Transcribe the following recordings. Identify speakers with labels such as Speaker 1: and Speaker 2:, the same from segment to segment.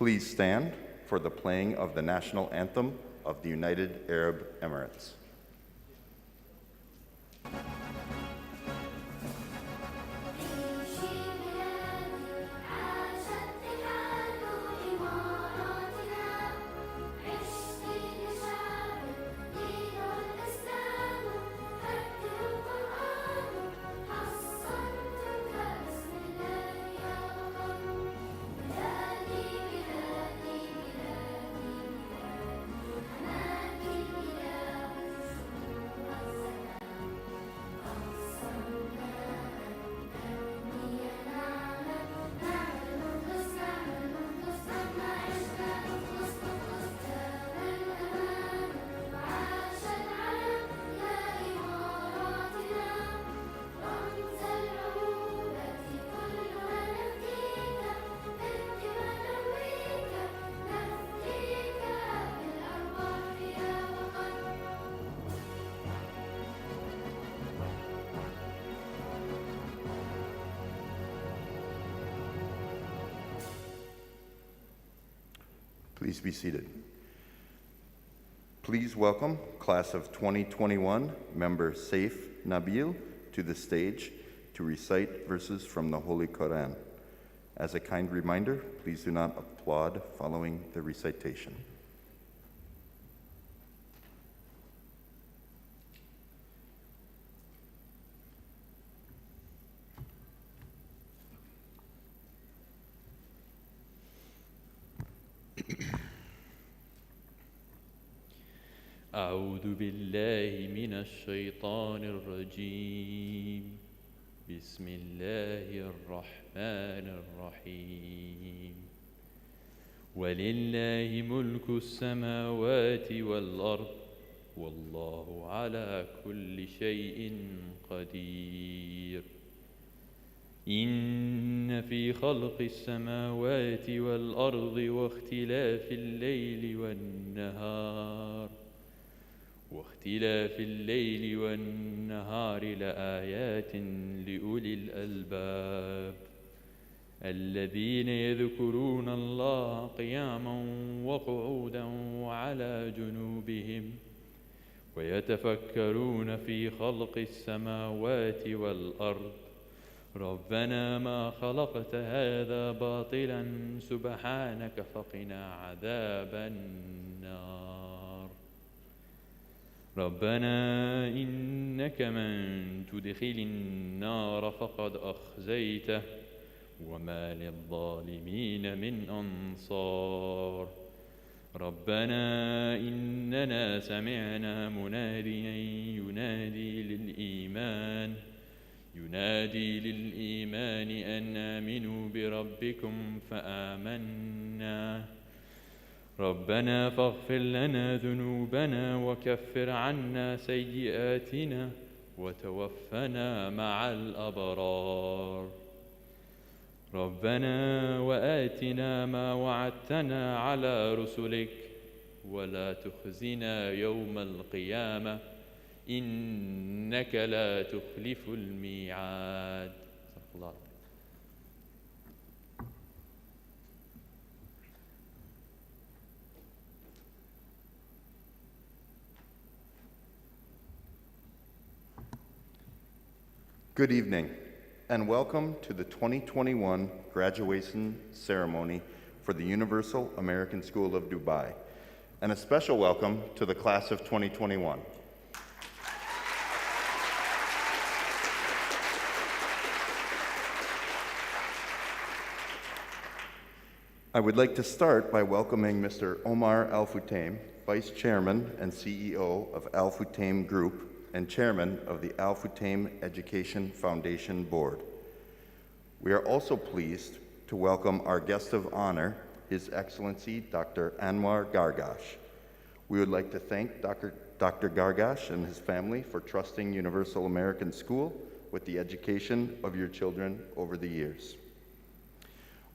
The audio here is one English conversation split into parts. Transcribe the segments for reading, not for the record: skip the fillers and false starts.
Speaker 1: Please stand for the playing of the national anthem of the United Arab Emirates. Please be seated. Please welcome class of 2021 member Saif Nabil to the stage to recite verses from the Holy Quran. As a kind reminder, please do not applaud following the recitation.
Speaker 2: أعوذ بالله من الشيطان الرجيم. بسم الله الرحمن الرحيم. ولله ملك السماوات والأرض والله على كل شيء قدير. إن في خلق السماوات والأرض واختلاف الليل والنهار لآيات لأولي الألباب الذين يذكرون الله قياما وقعودا وعلى جنوبهم ويتفكرون في خلق السماوات والأرض ربنا ما خلقت هذا باطلا سبحانك فقنا عذاب النار. ربنا إنك من تدخل النار فقد أخزيته وما للظالمين من أنصار. ربنا إننا سمعنا مناديا ينادي للإيمان أن آمنوا بربكم فآمنا. ربنا فاغفر لنا ذنوبنا وكفر عنا سيئاتنا وتوفنا مع الأبرار. ربنا وآتنا ما وعدتنا على رسلك ولا تخزنا يوم القيامة إنك لا تخلف الميعاد. صدق الله.
Speaker 1: Good evening, and welcome to the 2021 graduation ceremony for the Universal American School of Dubai, and a special welcome to the class of 2021. I would like to start by welcoming Mr. Omar Al Futtaim, Vice Chairman and CEO of Al Futtaim Group and Chairman of the Al Futtaim Education Foundation Board. We are also pleased to welcome our guest of honor, His Excellency Dr. Anwar Gargash. We would like to thank Dr. Gargash and his family for trusting Universal American School with the education of your children over the years.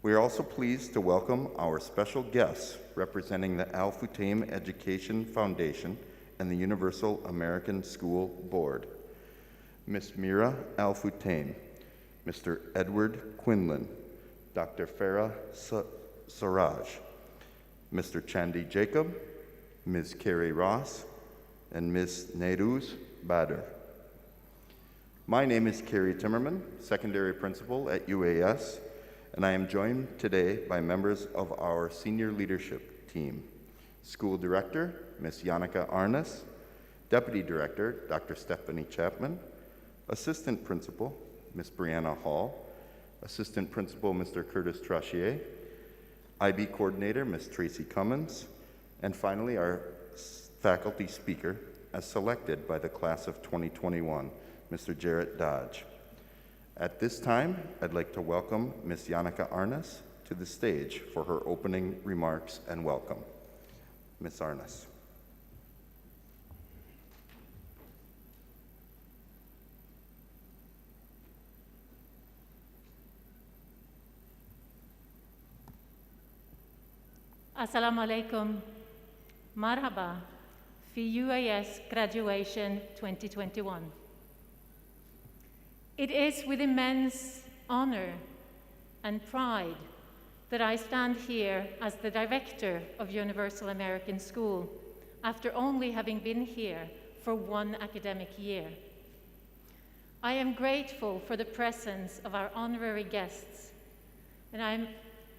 Speaker 1: We are also pleased to welcome our special guests representing the Al Futtaim Education Foundation and the Universal American School Board, Ms. Mira Al Futtaim, Mr. Edward Quinlan, Dr. Farah Saraj, Mr. Chandy Jacob, Ms. Carrie Ross, and Ms. Neiruz Badr. My name is Kerry Timmerman, secondary principal at UAS, and I am joined today by members of our senior leadership team. School Director, Ms. Yannicka Arnas, Deputy Director, Dr. Stephanie Chapman, Assistant Principal, Ms. Brianna Hall, Assistant Principal, Mr. Curtis Trachier, IB Coordinator, Ms. Tracy Cummins, and finally our faculty speaker, as selected by the class of 2021, Mr. Jarrett Dodge. At this time, I'd like to welcome Ms. Yannicka Arnas to the stage for her opening remarks and welcome. Ms. Arnas.
Speaker 3: Assalamu alaikum. Marhaba fi UAS Graduation 2021. It is with immense honor and pride that I stand here as the director of Universal American School after only having been here for one academic year. I am grateful for the presence of our honorary guests, and I'm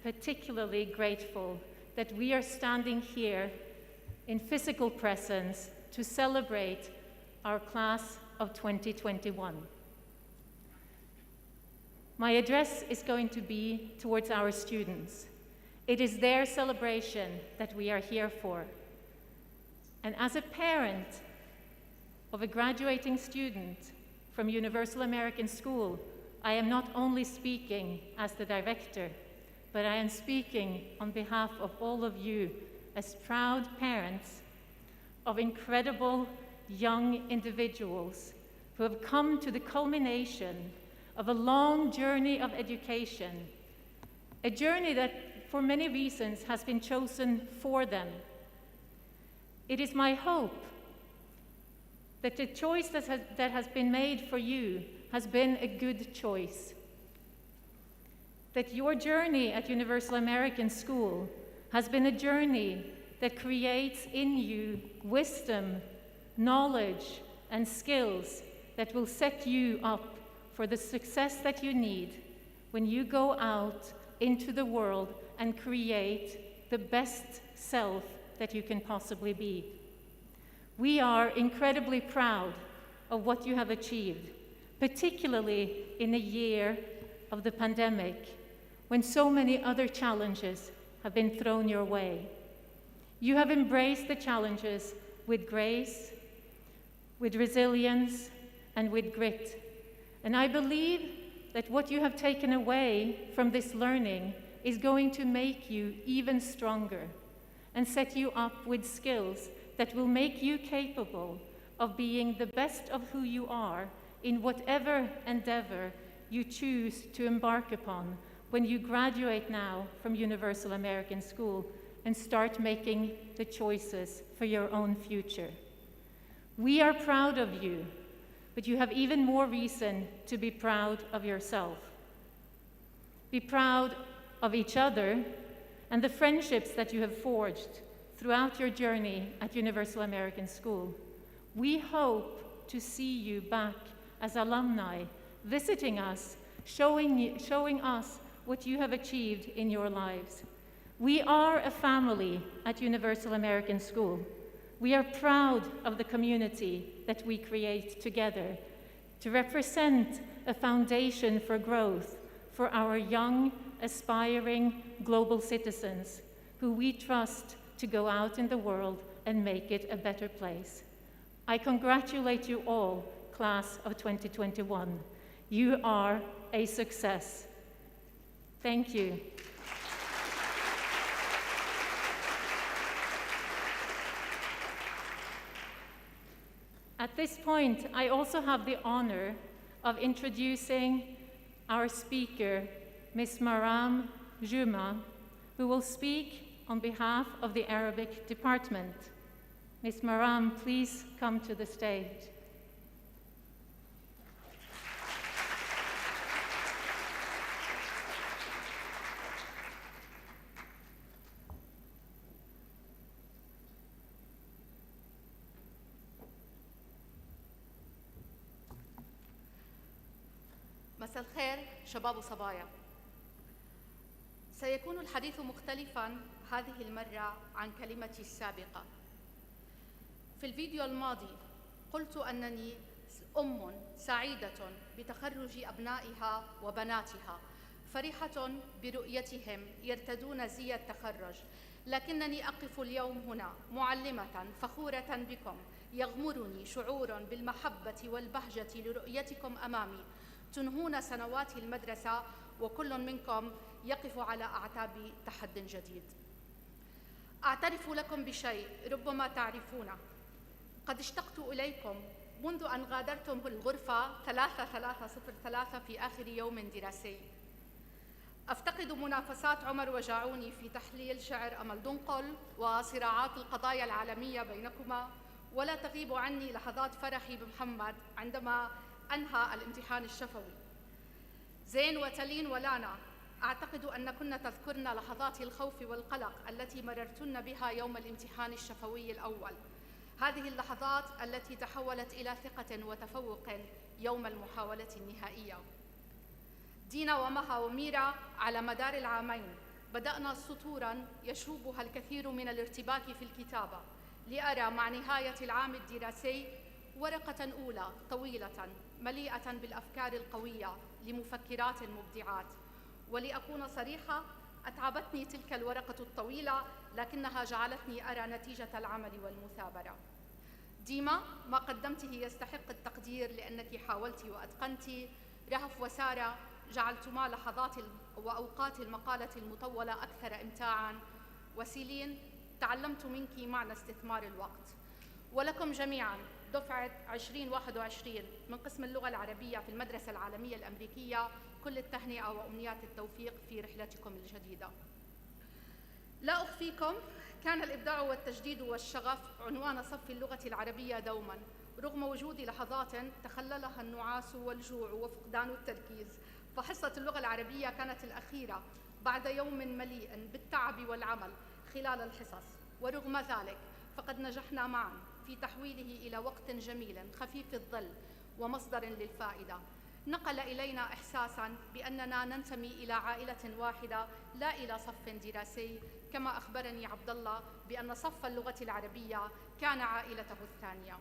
Speaker 3: particularly grateful that we are standing here in physical presence to celebrate our class of 2021. My address is going to be towards our students. It is their celebration that we are here for. And as a parent of a graduating student from Universal American School, I am not only speaking as the director, but I am speaking on behalf of all of you as proud parents of incredible young individuals who have come to the culmination of a long journey of education, a journey that for many reasons has been chosen for them. It is my hope that the choice that has been made for you has been a good choice, that your journey at Universal American School has been a journey that creates in you wisdom, knowledge, and skills that will set you up for the success that you need when you go out into the world and create the best self that you can possibly be. We are incredibly proud of what you have achieved, particularly in a year of the pandemic, when so many other challenges have been thrown your way. You have embraced the challenges with grace, with resilience, and with grit. And I believe that what you have taken away from this learning is going to make you even stronger and set you up with skills that will make you capable of being the best of who you are in whatever endeavor you choose to embark upon when you graduate now from Universal American School and start making the choices for your own future. We are proud of you, but you have even more reason to be proud of yourself. Be proud of each other and the friendships that you have forged throughout your journey at Universal American School. We hope to see you back as alumni, visiting us, showing us what you have achieved in your lives. We are a family at Universal American School. We are proud of the community that we create together to represent a foundation for growth for our young, aspiring global citizens who we trust to go out in the world and make it a better place. I congratulate you all, class of 2021. You are a success. Thank you. At this point, I also have the honor of introducing our speaker, Ms. Maram Juma, who will speak on behalf of the Arabic Department. Ms. Maram, please come to the stage.
Speaker 4: مساء الخير شباب وصبايا. سيكون الحديث مختلفاً هذه المرة عن كلمتي السابقة. في الفيديو الماضي قلت أنني أم سعيدة بتخرج أبنائها وبناتها، فرحة برؤيتهم يرتدون زي التخرج، لكنني أقف اليوم هنا معلمة فخورة بكم، يغمرني شعور بالمحبة والبهجة لرؤيتكم أمامي تنهون سنوات المدرسة، وكل منكم يقف على أعتاب تحد جديد. أعترف لكم بشيء ربما تعرفونه، قد اشتقت إليكم منذ أن غادرتم الغرفة 3303 في آخر يوم دراسي. أفتقد منافسات عمر وجاعوني في تحليل شعر أمل دنقل وصراعات القضايا العالمية بينكما، ولا تغيب عني لحظات فرحي بمحمد عندما أنهى الامتحان الشفوي. زين وتلين ولانا، أعتقد أن كنا تذكرن لحظات الخوف والقلق التي مررتن بها يوم الامتحان الشفوي الأول، هذه اللحظات التي تحولت إلى ثقة وتفوق يوم المحاولة النهائية. دينا ومها وميرا على مدار العامين بدأنا سطوراً يشوبها الكثير من الارتباك في الكتابة، لأرى مع نهاية العام الدراسي ورقة أولى طويلة مليئة بالأفكار القوية لمفكرات مبدعات. ولأكون صريحة، أتعبتني تلك الورقة الطويلة، لكنها جعلتني أرى نتيجة العمل والمثابرة. ديما، ما قدمته يستحق التقدير لأنك حاولت وأتقنت. رهف وسارة، جعلتما لحظات وأوقات المقالة المطولة أكثر إمتاعاً. وسيلين، تعلمت منك معنى استثمار الوقت. ولكم جميعاً دفعة 2021 من قسم اللغة العربية في المدرسة العالمية الأمريكية كل التهنئة وأمنيات التوفيق في رحلتكم الجديدة. لا أخفيكم، كان الإبداع والتجديد والشغف عنوان صف اللغة العربية دوماً، رغم وجود لحظات تخللها النعاس والجوع وفقدان التركيز. فحصة اللغة العربية كانت الأخيرة بعد يوم مليء بالتعب والعمل خلال الحصص، ورغم ذلك فقد نجحنا معاً في تحويله إلى وقت جميل خفيف الظل ومصدر للفائدة. نقل إلينا إحساساً بأننا ننتمي إلى عائلة واحدة لا إلى صف دراسي، كما أخبرني عبد الله بأن صف اللغة العربية كان عائلته الثانية.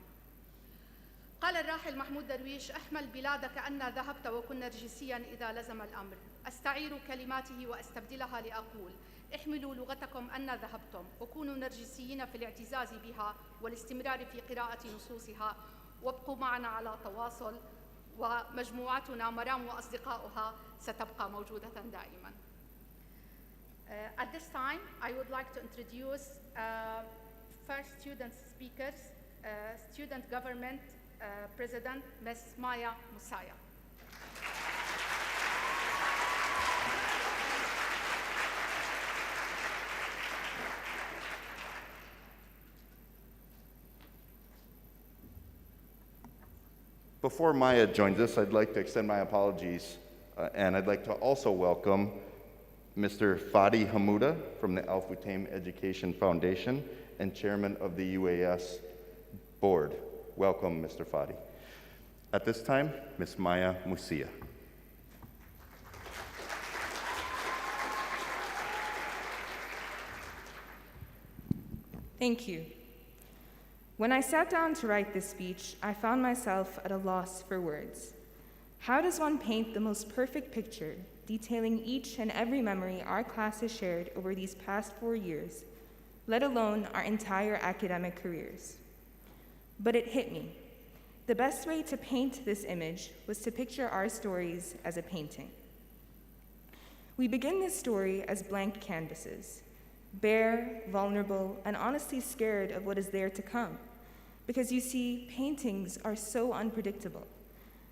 Speaker 4: قال الراحل محمود درويش: احمل بلادك أن ذهبت وكن نرجسياً إذا لزم الأمر. أستعير كلماته وأستبدلها لأقول: احملوا لغتكم أن ذهبتم، وكونوا نرجسيين في الاعتزاز بها والاستمرار في قراءة نصوصها، وابقوا معنا على تواصل، ومجموعتنا مرام وأصدقاؤها ستبقى موجودة دائماً. At this time, I would like to introduce first student speakers, Student Government President Ms. Maya Musaya.
Speaker 1: Before Maya joins us, I'd like to extend my apologies, and I'd like to also welcome Mr. Fadi Hamouda from the Al Futtaim Education Foundation and chairman of the UAS board. Welcome, Mr. Fadi. At this time, Ms. Maya Musia.
Speaker 5: Thank you. When I sat down to write this speech, I found myself at a loss for words. How does one paint the most perfect picture, detailing each and every memory our class has shared over these past 4 years, let alone our entire academic careers? But it hit me. The best way to paint this image was to picture our stories as a painting. We begin this story as blank canvases, bare, vulnerable, and honestly scared of what is there to come. Because you see, paintings are so unpredictable.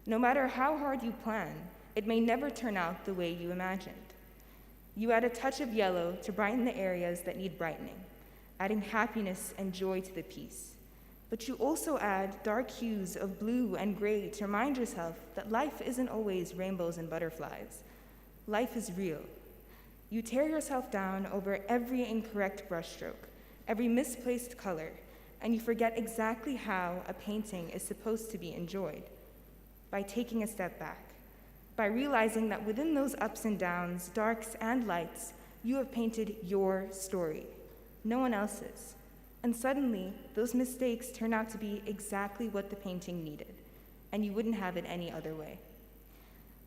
Speaker 5: No matter how hard you plan, it may never turn out the way you imagined. You add a touch of yellow to brighten the areas that need brightening, adding happiness and joy to the piece. But you also add dark hues of blue and gray to remind yourself that life isn't always rainbows and butterflies. Life is real. You tear yourself down over every incorrect brushstroke, every misplaced color, and you forget exactly how a painting is supposed to be enjoyed, by taking a step back, by realizing that within those ups and downs, darks and lights, you have painted your story, no one else's. And suddenly, those mistakes turn out to be exactly what the painting needed, and you wouldn't have it any other way.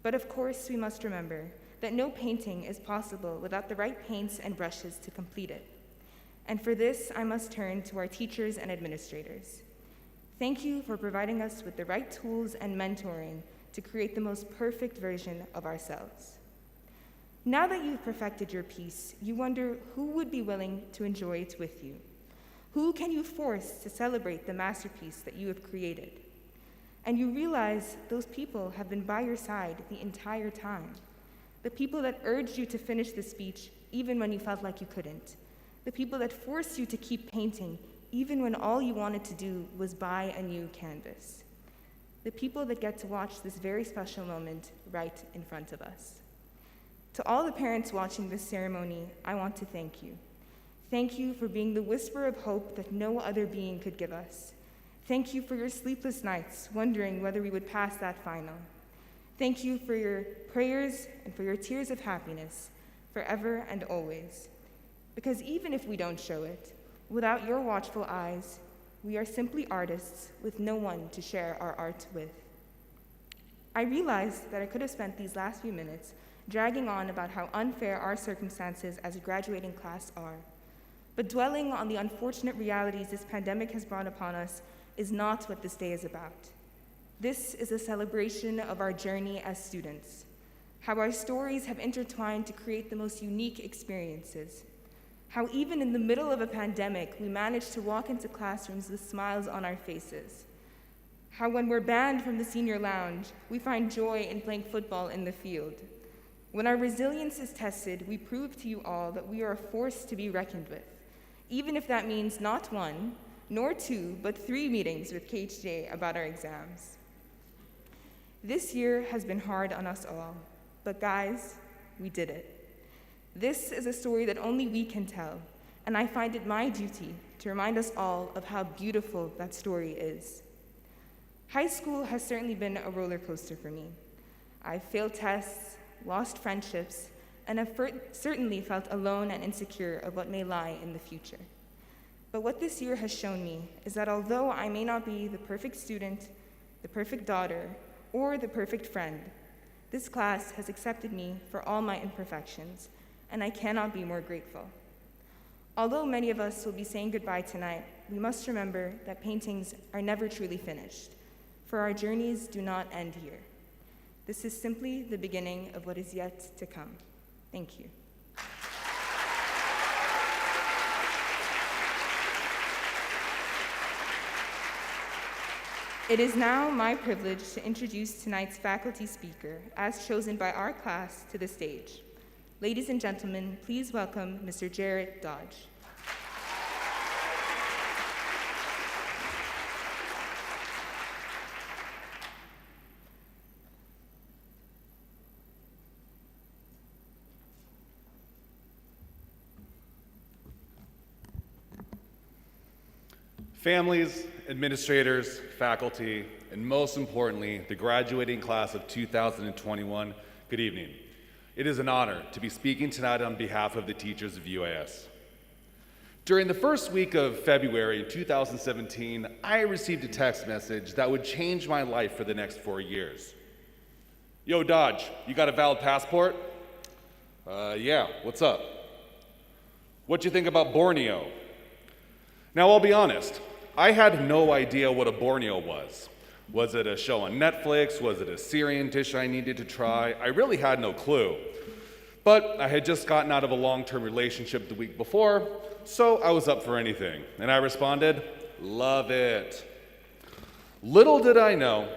Speaker 5: But of course, we must remember that no painting is possible without the right paints and brushes to complete it. And for this, I must turn to our teachers and administrators. Thank you for providing us with the right tools and mentoring to create the most perfect version of ourselves. Now that you've perfected your piece, you wonder who would be willing to enjoy it with you. Who can you force to celebrate the masterpiece that you have created? And you realize those people have been by your side the entire time. The people that urged you to finish the speech even when you felt like you couldn't. The people that forced you to keep painting even when all you wanted to do was buy a new canvas. The people that get to watch this very special moment right in front of us. To all the parents watching this ceremony, I want to thank you. Thank you for being the whisper of hope that no other being could give us. Thank you for your sleepless nights, wondering whether we would pass that final. Thank you for your prayers and for your tears of happiness, forever and always. Because even if we don't show it, without your watchful eyes, we are simply artists with no one to share our art with. I realized that I could have spent these last few minutes dragging on about how unfair our circumstances as a graduating class are. But dwelling on the unfortunate realities this pandemic has brought upon us is not what this day is about. This is a celebration of our journey as students, how our stories have intertwined to create the most unique experiences, how even in the middle of a pandemic, we managed to walk into classrooms with smiles on our faces, how when we're banned from the senior lounge, we find joy in playing football in the field. When our resilience is tested, we prove to you all that we are a force to be reckoned with, even if that means not one, nor two, but 3 meetings with KHJ about our exams. This year has been hard on us all, but guys, we did it. This is a story that only we can tell, and I find it my duty to remind us all of how beautiful that story is. High school has certainly been a roller coaster for me. I've failed tests, lost friendships, and have certainly felt alone and insecure of what may lie in the future. But what this year has shown me is that although I may not be the perfect student, the perfect daughter, or the perfect friend, this class has accepted me for all my imperfections, and I cannot be more grateful. Although many of us will be saying goodbye tonight, we must remember that paintings are never truly finished, for our journeys do not end here. This is simply the beginning of what is yet to come. Thank you. It is now my privilege to introduce tonight's faculty speaker, as chosen by our class, to the stage. Ladies and gentlemen, please welcome Mr. Jarrett Dodge.
Speaker 6: Families, administrators, faculty, and most importantly, the graduating class of 2021, good evening. It is an honor to be speaking tonight on behalf of the teachers of UAS. During the first week of February 2017, I received a text message that would change my life for the next 4 years. Yo, Dodge, you got a valid passport? Yeah, what's up? What'd you think about Borneo? Now, I'll be honest, I had no idea what a Borneo was. Was it a show on Netflix? Was it a Syrian dish I needed to try? I really had no clue. But I had just gotten out of a long-term relationship the week before, so I was up for anything. And I responded, love it. Little did I know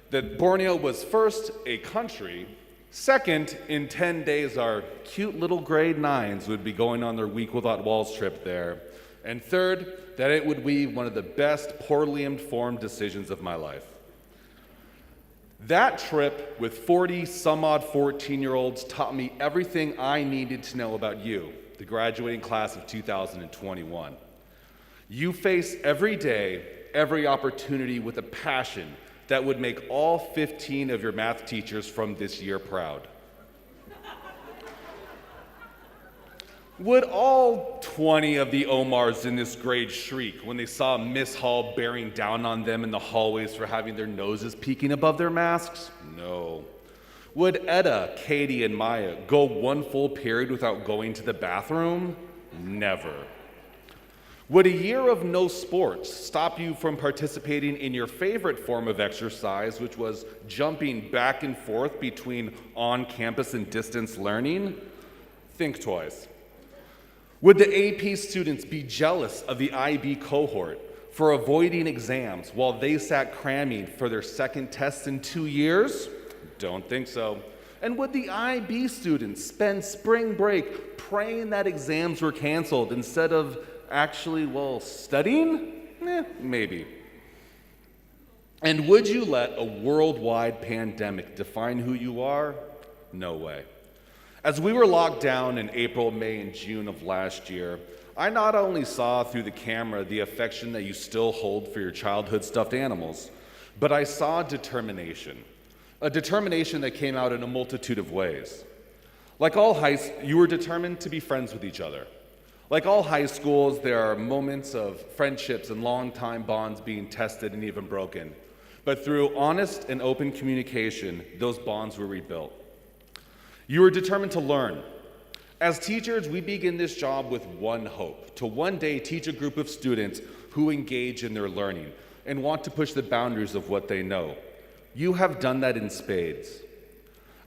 Speaker 6: that Borneo was first a country, second, in 10 days our cute little grade 9s would be going on their Week Without Walls trip there, and third, that it would be one of the best poorly informed decisions of my life. That trip with 40 some odd 14-year-olds taught me everything I needed to know about you, the graduating class of 2021. You face every day, every opportunity with a passion that would make all 15 of your math teachers from this year proud? Would all 20 of the Omars in this grade shriek when they saw Miss Hall bearing down on them in the hallways for having their noses peeking above their masks? No. Would Etta, Katie, and Maya go one full period without going to the bathroom? Never. Would a year of no sports stop you from participating in your favorite form of exercise, which was jumping back and forth between on-campus and distance learning? Think twice. Would the AP students be jealous of the IB cohort for avoiding exams while they sat cramming for their second test in 2 years? Don't think so. And would the IB students spend spring break praying that exams were canceled instead of actually, studying? Maybe. And would you let a worldwide pandemic define who you are? No way. As we were locked down in April, May, and June of last year, I not only saw through the camera the affection that you still hold for your childhood stuffed animals, but I saw determination. A determination that came out in a multitude of ways. Like all you were determined to be friends with each other. Like all high schools, there are moments of friendships and long-time bonds being tested and even broken. But through honest and open communication, those bonds were rebuilt. You are determined to learn. As teachers, we begin this job with one hope, to one day teach a group of students who engage in their learning and want to push the boundaries of what they know. You have done that in spades.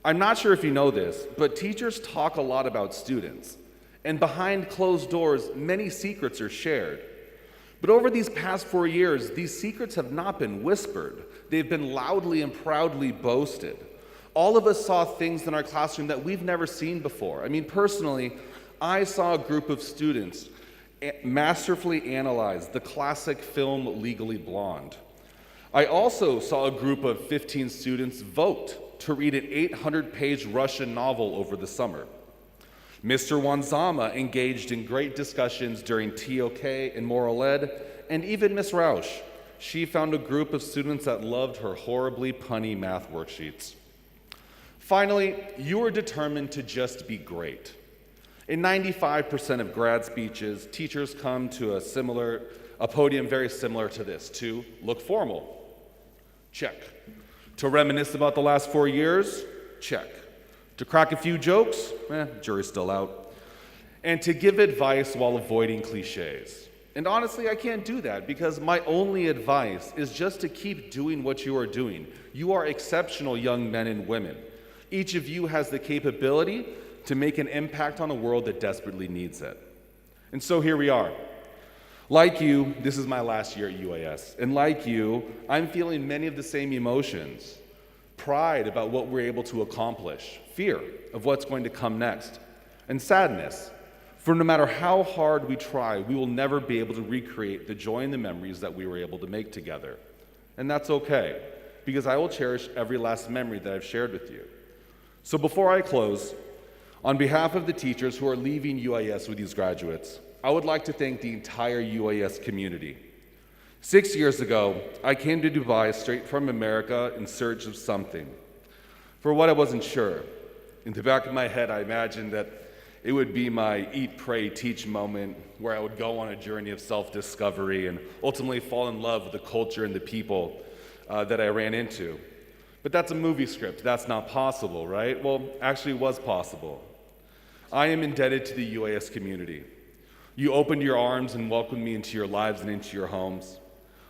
Speaker 6: I'm not sure if you know this, but teachers talk a lot about students, and behind closed doors, many secrets are shared. But over these past 4 years, these secrets have not been whispered. They've been loudly and proudly boasted. All of us saw things in our classroom that we've never seen before. I mean, personally, I saw a group of students masterfully analyze the classic film Legally Blonde. I also saw a group of 15 students vote to read an 800-page Russian novel over the summer. Mr. Wanzama engaged in great discussions during TOK and Moral Ed, and even Miss Rausch. She found a group of students that loved her horribly punny math worksheets. Finally, you are determined to just be great. In 95% of grad speeches, teachers come to a podium very similar to this, to look formal. Check. To reminisce about the last 4 years? Check. To crack a few jokes? Jury's still out. And to give advice while avoiding cliches. And honestly, I can't do that because my only advice is just to keep doing what you are doing. You are exceptional young men and women. Each of you has the capability to make an impact on a world that desperately needs it. And so here we are. Like you, this is my last year at UAS. And like you, I'm feeling many of the same emotions. Pride about what we're able to accomplish, fear of what's going to come next, and sadness. For no matter how hard we try, we will never be able to recreate the joy and the memories that we were able to make together. And that's okay, because I will cherish every last memory that I've shared with you. So before I close, on behalf of the teachers who are leaving UAS with these graduates, I would like to thank the entire UAS community. 6 years ago, I came to Dubai straight from America in search of something. For what I wasn't sure, in the back of my head, I imagined that it would be my eat, pray, teach moment where I would go on a journey of self-discovery and ultimately fall in love with the culture and the people that I ran into. But that's a movie script. That's not possible, right? Well, actually it was possible. I am indebted to the UAS community. You opened your arms and welcomed me into your lives and into your homes.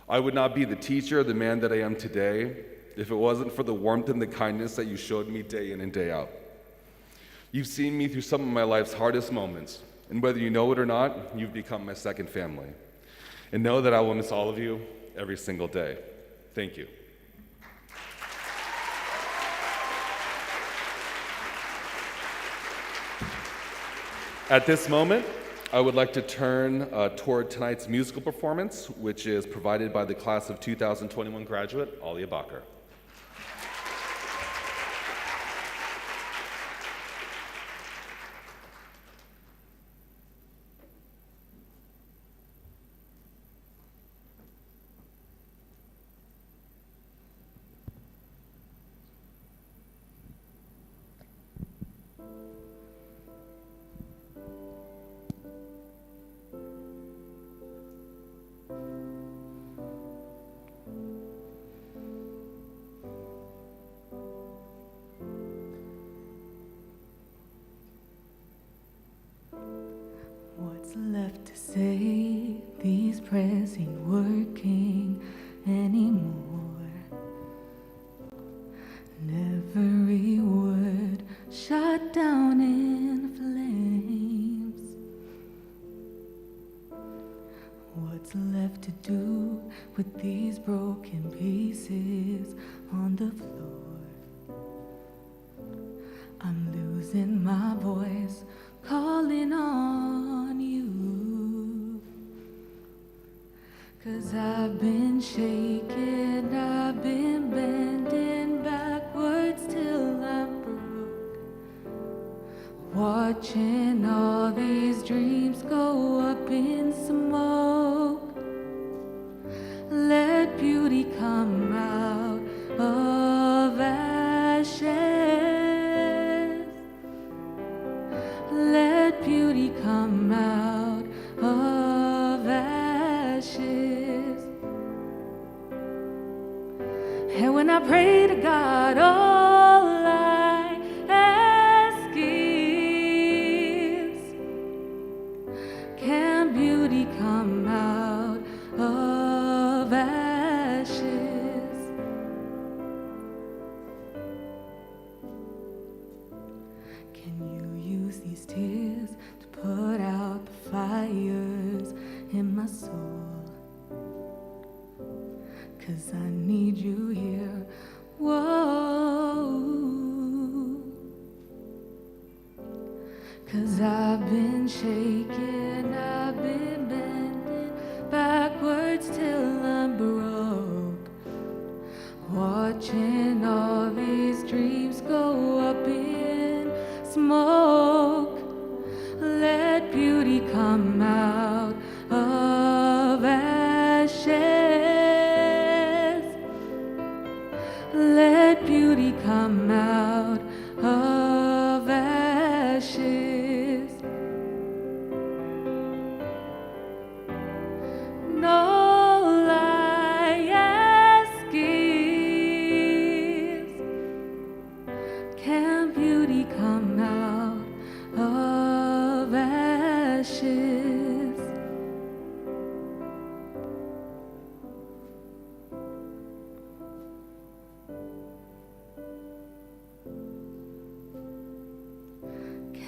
Speaker 6: I would not be the teacher or the man that I am today if it wasn't for the warmth and the kindness that you showed me day in and day out. You've seen me through some of my life's hardest moments, and whether you know it or not, you've become my second family. And know that I will miss all of you every single day. Thank you. At this moment, I would like to turn toward tonight's musical performance, which is provided by the class of 2021 graduate, Alia Bakr.
Speaker 7: left to say? These prayers ain't working anymore. And every word shot down in flames. What's left to do with these broken pieces on the floor? I'm losing my voice, calling on you. 'Cause I've been shaking, I've been bending backwards till I'm broke. Watching all these dreams go up in smoke. Let beauty come out of ashes. Let beauty come out of ashes. And when I pray to God, all I ask is, can beauty come out of ashes? Can you use these tears to put out the fires in my soul? 'Cause I need you here, whoa. 'Cause I've been shaking, I've been bending backwards till I'm broke. Watching all these dreams go up in smoke. Let beauty come out of ashes. Let beauty come out of ashes. And all I ask is, can beauty come out of ashes?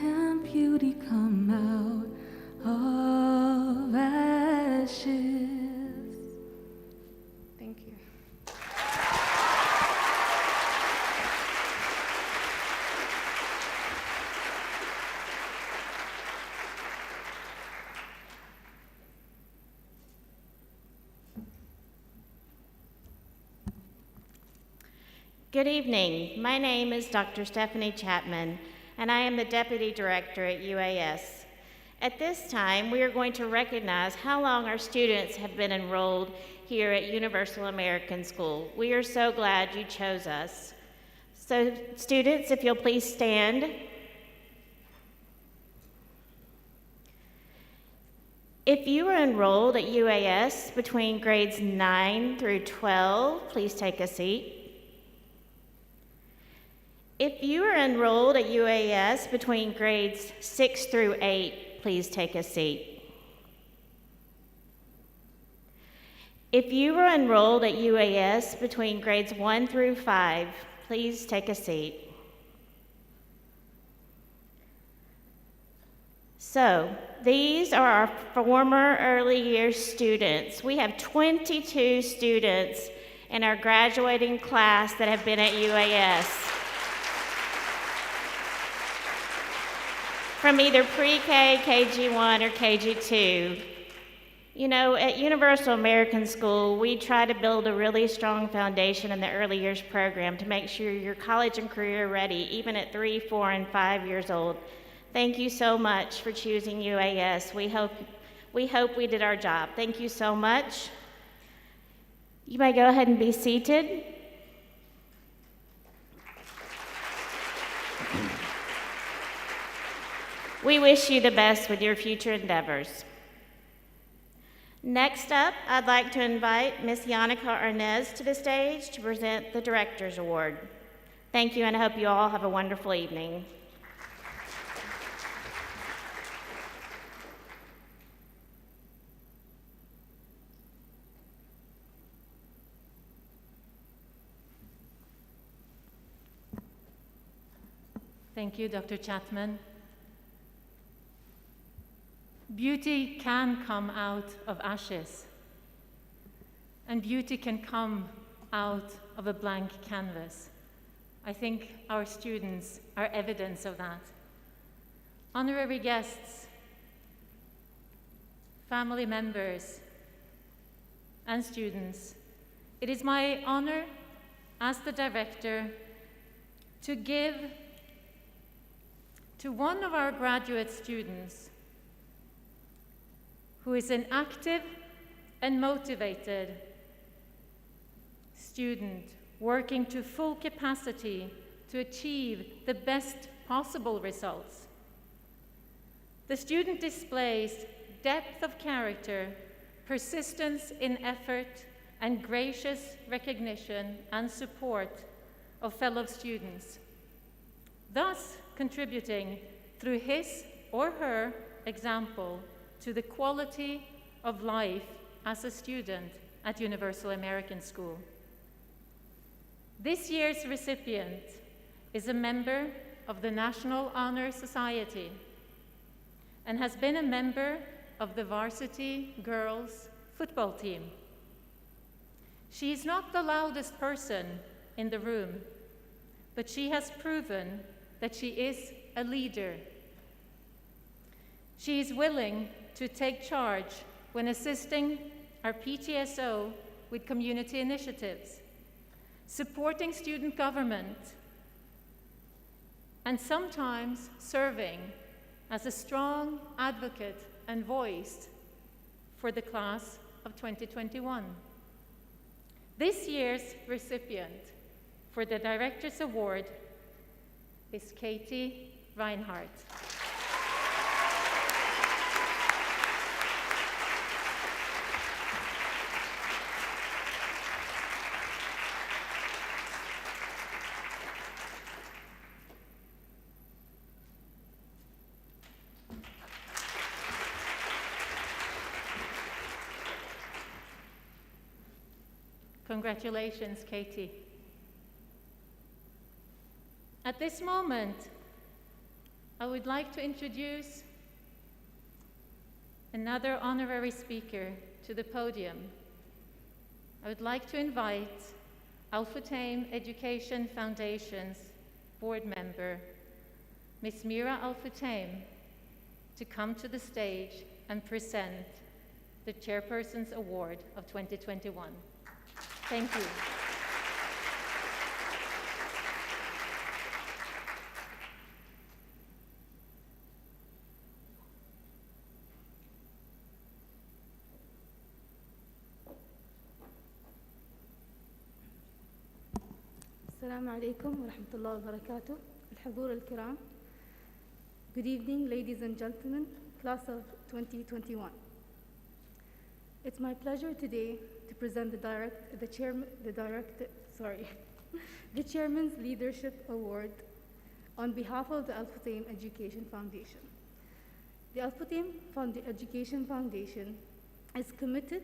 Speaker 7: Can beauty come out of ashes?
Speaker 5: Thank you.
Speaker 8: Good evening. My name is Dr. Stephanie Chapman, and I am the Deputy Director at UAS. At this time, we are going to recognize how long our students have been enrolled here at Universal American School. We are so glad you chose us. So, students, if you'll please stand. If you were enrolled at UAS between grades 9 through 12, please take a seat. If you are enrolled at UAS between grades 6 through 8, please take a seat. If you were enrolled at UAS between grades 1 through 5, please take a seat. So, these are our former early years students. We have 22 students in our graduating class that have been at UAS. From either pre-K, KG1, or KG2. You know, at Universal American School, we try to build a really strong foundation in the early years program to make sure you're college and career ready, even at 3, 4, and 5 years old. Thank you so much for choosing UAS. We hope we did our job. Thank you so much. You may go ahead and be seated. We wish you the best with your future endeavors. Next up, I'd like to invite Ms. Yannicka Arnez to the stage to present the Director's Award. Thank you, and I hope you all have a wonderful evening.
Speaker 3: Thank you, Dr. Chapman. Beauty can come out of ashes, and beauty can come out of a blank canvas. I think our students are evidence of that. Honorary guests, family members, and students, it is my honor as the director to give to one of our graduate students who is an active and motivated student working to full capacity to achieve the best possible results. The student displays depth of character, persistence in effort, and gracious recognition and support of fellow students, thus contributing through his or her example to the quality of life as a student at Universal American School. This year's recipient is a member of the National Honor Society and has been a member of the varsity girls football team. She is not the loudest person in the room, but she has proven that she is a leader. She is willing to take charge when assisting our PTSO with community initiatives, supporting student government, and sometimes serving as a strong advocate and voice for the class of 2021. This year's recipient for the Director's Award is Katie Reinhardt. Congratulations, Katie. At this moment, I would like to introduce another honorary speaker to the podium. I would like to invite Al Futtaim Education Foundation's board member, Ms. Mira Al Futtaim, to come to the stage and present the Chairperson's Award of 2021. Thank you.
Speaker 9: السلام عليكم ورحمة الله وبركاته. الحضور الكرام. Good evening, ladies and gentlemen, class of 2021. It's my pleasure today to present the Chairman's Leadership Award on behalf of the Al Futtaim Education Foundation. The Al Futtaim Education Foundation is committed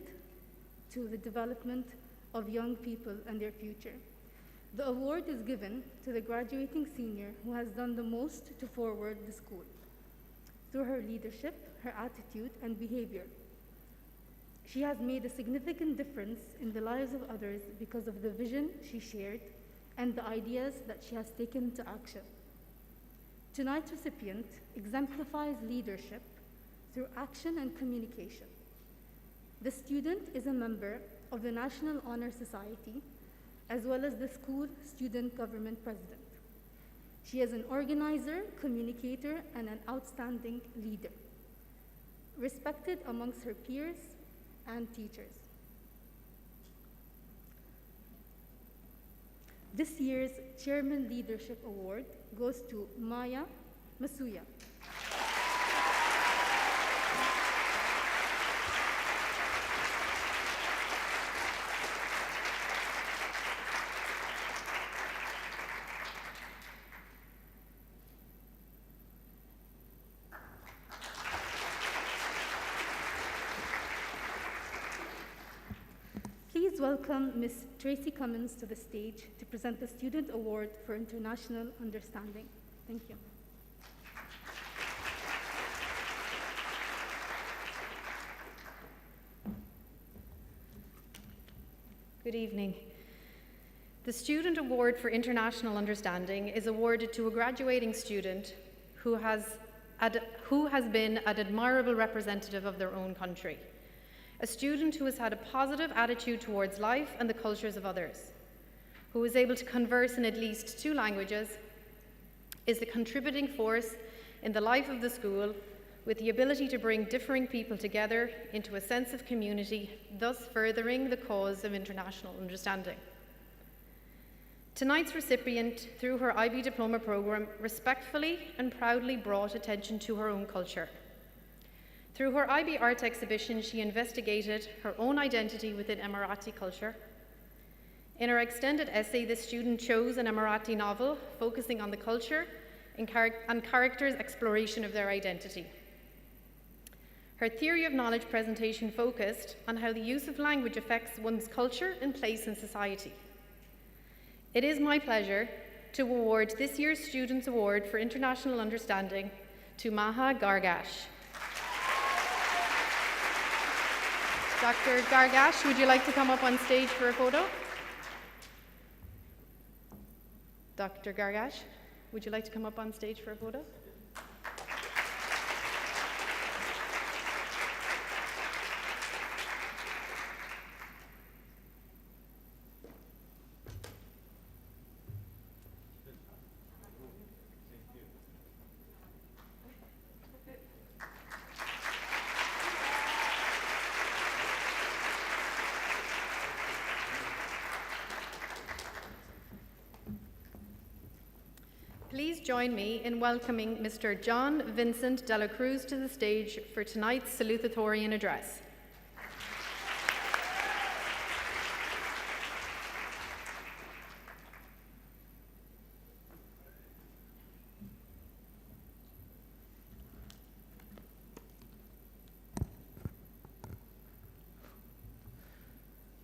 Speaker 9: to the development of young people and their future. The award is given to the graduating senior who has done the most to forward the school through her leadership, her attitude, and behavior. She has made a significant difference in the lives of others because of the vision she shared and the ideas that she has taken into action. Tonight's recipient exemplifies leadership through action and communication. The student is a member of the National Honor Society, as well as the school student government president. She is an organizer, communicator, and an outstanding leader, respected amongst her peers and teachers. This year's Chairman Leadership Award goes to Maya Masuya. Please welcome Ms. Tracy Cummins to the stage to present the Student Award for International Understanding. Thank you.
Speaker 10: Good evening. The Student Award for International Understanding is awarded to a graduating student who has been an admirable representative of their own country, a student who has had a positive attitude towards life and the cultures of others, who is able to converse in at least 2 languages, is a contributing force in the life of the school with the ability to bring differing people together into a sense of community, thus furthering the cause of international understanding. Tonight's recipient, through her IB diploma program, respectfully and proudly brought attention to her own culture. Through her IB art exhibition, she investigated her own identity within Emirati culture. In her extended essay, the student chose an Emirati novel focusing on the culture and characters' exploration of their identity. Her theory of knowledge presentation focused on how the use of language affects one's culture and place in society. It is my pleasure to award this year's Students' Award for International Understanding to Maha Gargash. Dr. Gargash, would you like to come up on stage for a photo? Dr. Gargash, would you like to come up on stage for a photo? Please join me in welcoming Mr. John Vincent de la Cruz to the stage for tonight's salutatorian address.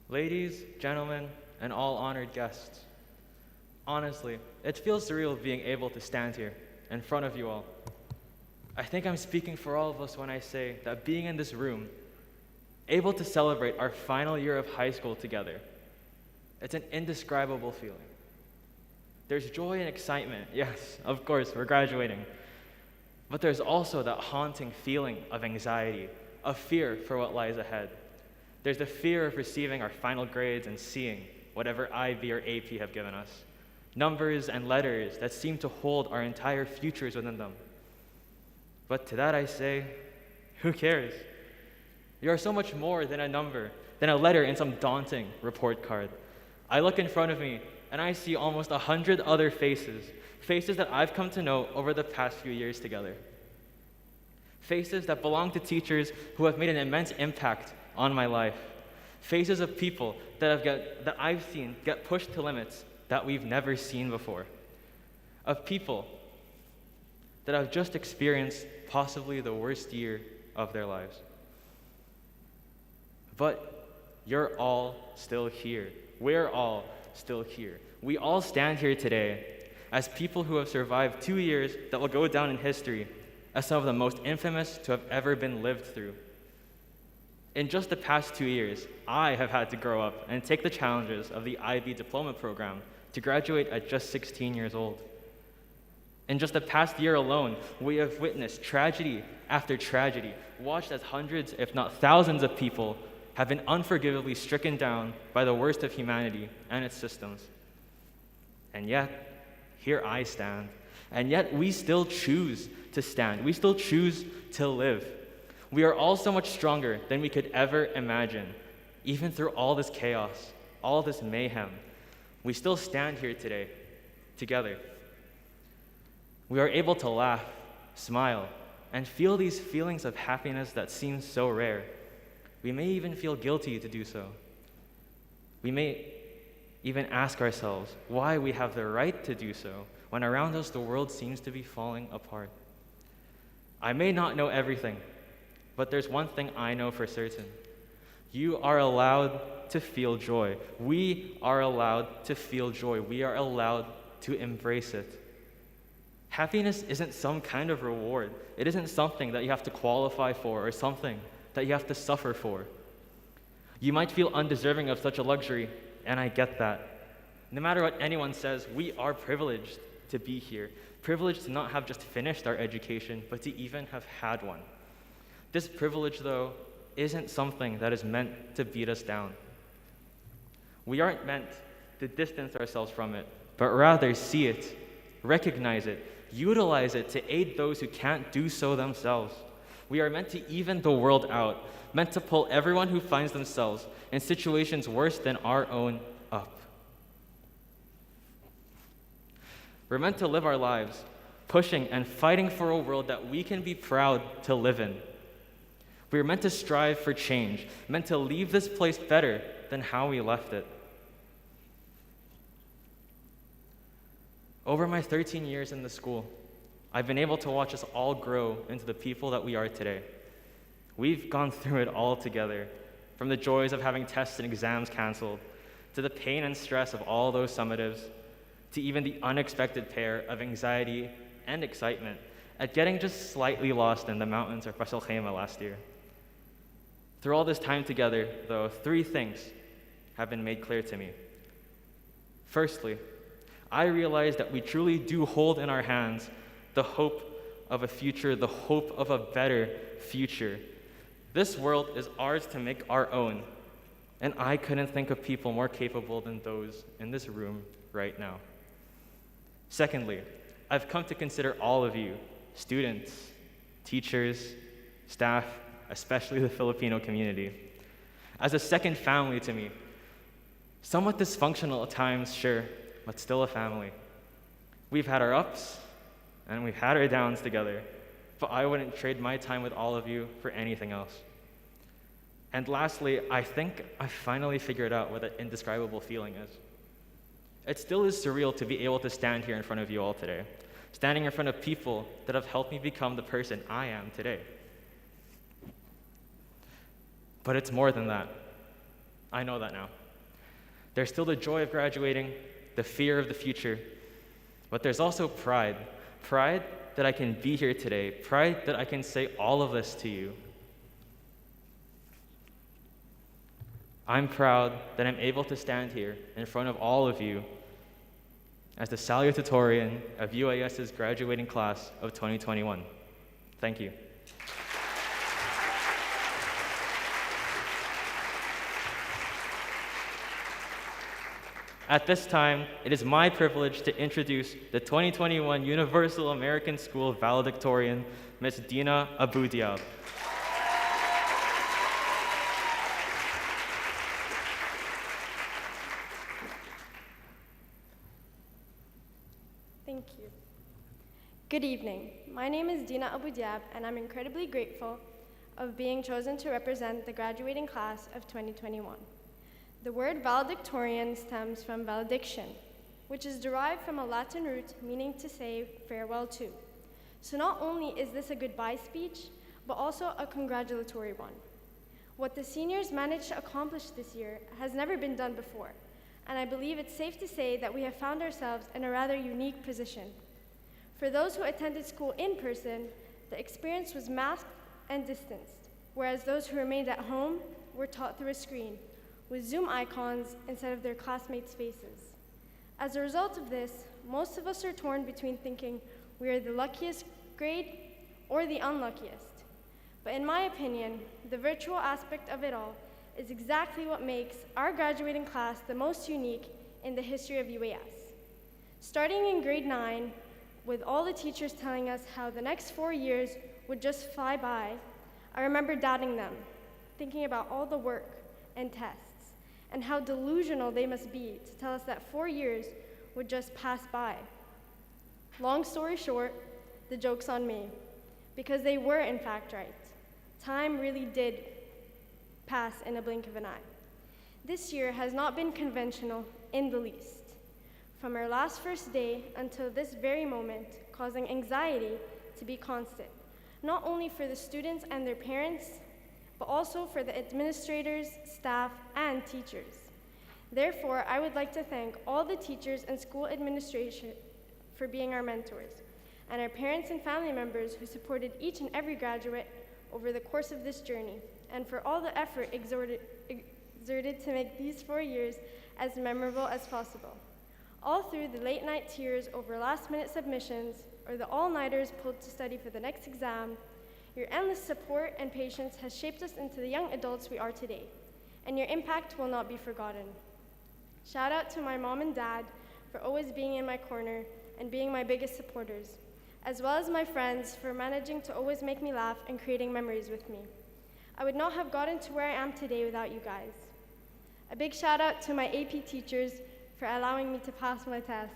Speaker 11: Ladies, gentlemen, and all honored guests, honestly, it feels surreal being able to stand here in front of you all. I think I'm speaking for all of us when I say that being in this room, able to celebrate our final year of high school together, it's an indescribable feeling. There's joy and excitement. Yes, of course, we're graduating. But there's also that haunting feeling of anxiety, of fear for what lies ahead. There's the fear of receiving our final grades and seeing whatever IB or AP have given us. Numbers and letters that seem to hold our entire futures within them. But to that I say, who cares? You are so much more than a number, than a letter in some daunting report card. I look in front of me and I see almost 100 other faces, faces that I've come to know over the past few years together. Faces that belong to teachers who have made an immense impact on my life. Faces of people that I've seen get pushed to limits that we've never seen before. Of people that have just experienced possibly the worst year of their lives. But you're all still here. We're all still here. We all stand here today as people who have survived 2 years that will go down in history as some of the most infamous to have ever been lived through. In just the past 2 years, I have had to grow up and take the challenges of the IB diploma program to graduate at just 16 years old. In just the past year alone, we have witnessed tragedy after tragedy, watched as hundreds, if not thousands of people have been unforgivably stricken down by the worst of humanity and its systems. And yet, here I stand. And yet, we still choose to stand. We still choose to live. We are all so much stronger than we could ever imagine. Even through all this chaos, all this mayhem, we still stand here today, together. We are able to laugh, smile, and feel these feelings of happiness that seem so rare. We may even feel guilty to do so. We may even ask ourselves why we have the right to do so when around us the world seems to be falling apart. I may not know everything, but there's one thing I know for certain. You are allowed to feel joy. We are allowed to feel joy. We are allowed to embrace it. Happiness isn't some kind of reward. It isn't something that you have to qualify for or something that you have to suffer for. You might feel undeserving of such a luxury, and I get that. No matter what anyone says, we are privileged to be here, privileged to not have just finished our education, but to even have had one. This privilege, though, isn't something that is meant to beat us down. We aren't meant to distance ourselves from it, but rather see it, recognize it, utilize it to aid those who can't do so themselves. We are meant to even the world out, meant to pull everyone who finds themselves in situations worse than our own up. We're meant to live our lives, pushing and fighting for a world that we can be proud to live in. We are meant to strive for change, meant to leave this place better than how we left it. Over my 13 years in the school, I've been able to watch us all grow into the people that we are today. We've gone through it all together, from the joys of having tests and exams canceled, to the pain and stress of all those summatives, to even the unexpected pair of anxiety and excitement at getting just slightly lost in the mountains of Ras Al Khaimah last year. Through all this time together, though, 3 things have been made clear to me. Firstly, I realize that we truly do hold in our hands the hope of a future, the hope of a better future. This world is ours to make our own, and I couldn't think of people more capable than those in this room right now. Secondly, I've come to consider all of you, students, teachers, staff, especially the Filipino community, as a second family to me. Somewhat dysfunctional at times, sure, but still a family. We've had our ups, and we've had our downs together, but I wouldn't trade my time with all of you for anything else. And lastly, I think I finally figured out what that indescribable feeling is. It still is surreal to be able to stand here in front of you all today, standing in front of people that have helped me become the person I am today. But it's more than that. I know that now. There's still the joy of graduating, the fear of the future, but there's also pride. Pride that I can be here today, pride that I can say all of this to you. I'm proud that I'm able to stand here in front of all of you as the salutatorian of UAS's graduating class of 2021. Thank you. At this time, it is my privilege to introduce the 2021 Universal American School valedictorian, Ms. Dina Abu Diab.
Speaker 12: Thank you. Good evening. My name is Dina Abu Diab, and I'm incredibly grateful of being chosen to represent the graduating class of 2021. The word valedictorian stems from valediction, which is derived from a Latin root meaning to say farewell to. So not only is this a goodbye speech, but also a congratulatory one. What the seniors managed to accomplish this year has never been done before, and I believe it's safe to say that we have found ourselves in a rather unique position. For those who attended school in person, the experience was masked and distanced, whereas those who remained at home were taught through a screen, with Zoom icons instead of their classmates' faces. As a result of this, most of us are torn between thinking we are the luckiest grade or the unluckiest. But in my opinion, the virtual aspect of it all is exactly what makes our graduating class the most unique in the history of UAS. Starting in grade 9, with all the teachers telling us how the next 4 years would just fly by, I remember doubting them, thinking about all the work and tests, and how delusional they must be to tell us that 4 years would just pass by. Long story short, the joke's on me, because they were in fact right. Time really did pass in a blink of an eye. This year has not been conventional in the least. From our last first day until this very moment, causing anxiety to be constant, not only for the students and their parents, but also for the administrators, staff, and teachers. Therefore, I would like to thank all the teachers and school administration for being our mentors, and our parents and family members who supported each and every graduate over the course of this journey, and for all the effort exerted to make these 4 years as memorable as possible. All through the late night tears over last-minute submissions or the all-nighters pulled to study for the next exam, your endless support and patience has shaped us into the young adults we are today, and your impact will not be forgotten. Shout out to my mom and dad for always being in my corner and being my biggest supporters, as well as my friends for managing to always make me laugh and creating memories with me. I would not have gotten to where I am today without you guys. A big shout out to my AP teachers for allowing me to pass my tests.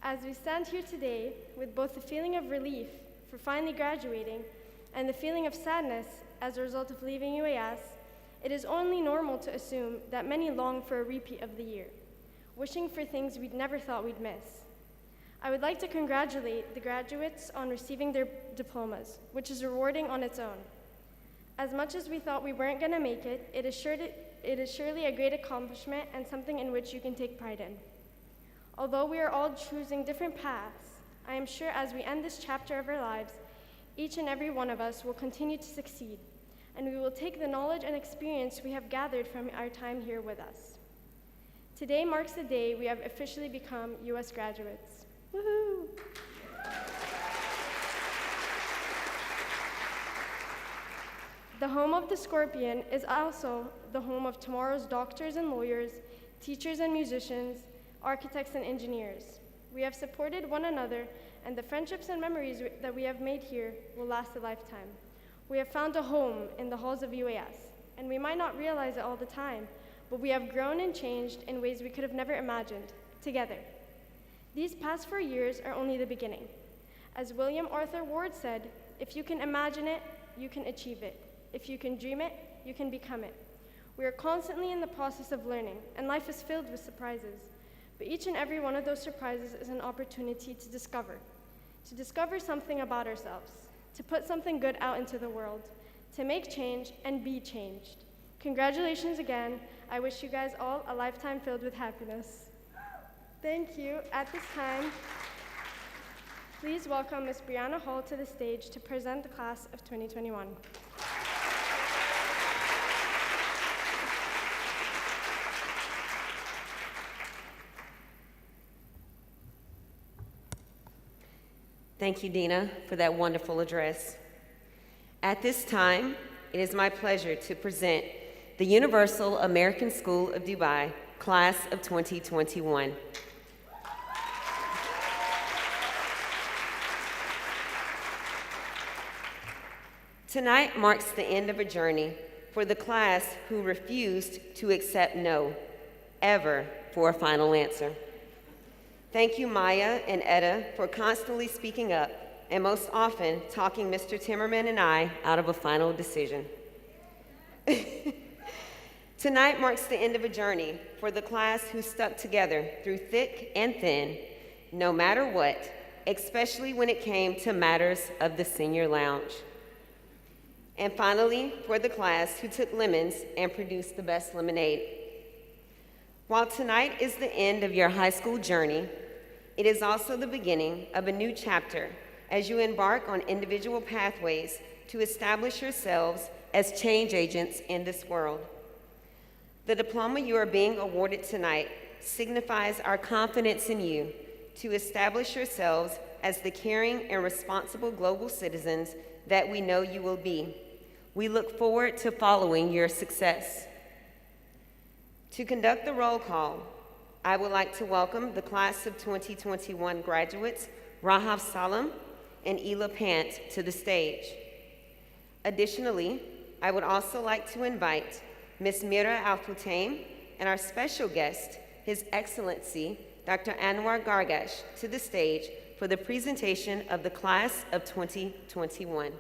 Speaker 12: As we stand here today with both the feeling of relief for finally graduating and the feeling of sadness as a result of leaving UAS, it is only normal to assume that many long for a repeat of the year, wishing for things we'd never thought we'd miss. I would like to congratulate the graduates on receiving their diplomas, which is rewarding on its own. As much as we thought we weren't going to make it, it is surely a great accomplishment and something in which you can take pride in. Although we are all choosing different paths, I am sure as we end this chapter of our lives, each and every one of us will continue to succeed, and we will take the knowledge and experience we have gathered from our time here with us. Today marks the day we have officially become U.S. graduates. Woohoo! The home of the Scorpion is also the home of tomorrow's doctors and lawyers, teachers and musicians, architects and engineers. We have supported one another, and the friendships and memories that we have made here will last a lifetime. We have found a home in the halls of UAS, and we might not realize it all the time, but we have grown and changed in ways we could have never imagined, together. These past 4 years are only the beginning. As William Arthur Ward said, if you can imagine it, you can achieve it. If you can dream it, you can become it. We are constantly in the process of learning, and life is filled with surprises. But each and every one of those surprises is an opportunity to discover something about ourselves, to put something good out into the world, to make change and be changed. Congratulations again. I wish you guys all a lifetime filled with happiness. Thank you. At this time, please welcome Ms. Brianna Hall to the stage to present the class of 2021.
Speaker 13: Thank you, Dina, for that wonderful address. At this time, it is my pleasure to present the Universal American School of Dubai, Class of 2021. Tonight marks the end of a journey for the class who refused to accept no, ever, for a final answer. Thank you, Maya and Etta, for constantly speaking up and most often talking Mr. Timmerman and I out of a final decision. Tonight marks the end of a journey for the class who stuck together through thick and thin, no matter what, especially when it came to matters of the senior lounge. And finally, for the class who took lemons and produced the best lemonade. While tonight is the end of your high school journey, it is also the beginning of a new chapter as you embark on individual pathways to establish yourselves as change agents in this world. The diploma you are being awarded tonight signifies our confidence in you to establish yourselves as the caring and responsible global citizens that we know you will be. We look forward to following your success. To conduct the roll call, I would like to welcome the class of 2021 graduates, Rahaf Salam and Ela Pant, to the stage. Additionally, I would also like to invite Ms. Mira Al-Futtaim and our special guest, His Excellency, Dr. Anwar Gargash, to the stage for the presentation of the class of 2021.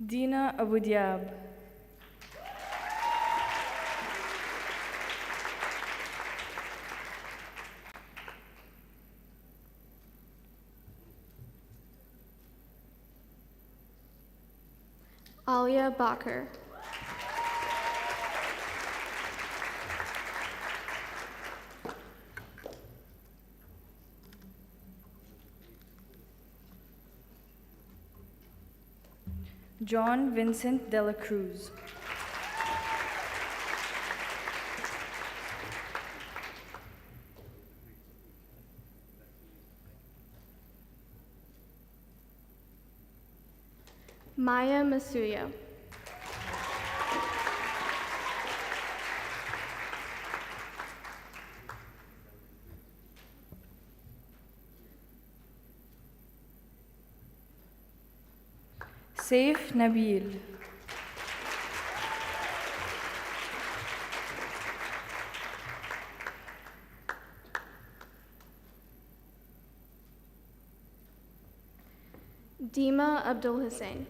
Speaker 14: Dina Abu Diab.
Speaker 12: Alia Bakr.
Speaker 14: John Vincent Dela Cruz.
Speaker 12: Maya Masuya.
Speaker 14: Saif Nabil.
Speaker 12: Dima Abdul Hussein.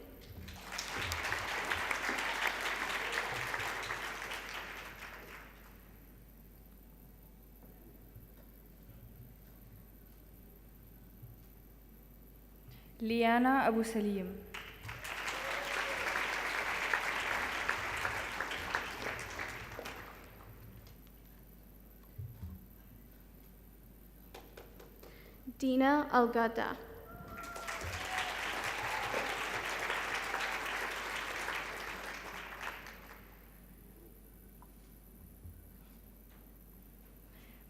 Speaker 14: Liana Abu Salim.
Speaker 12: Dina Al-Ghada.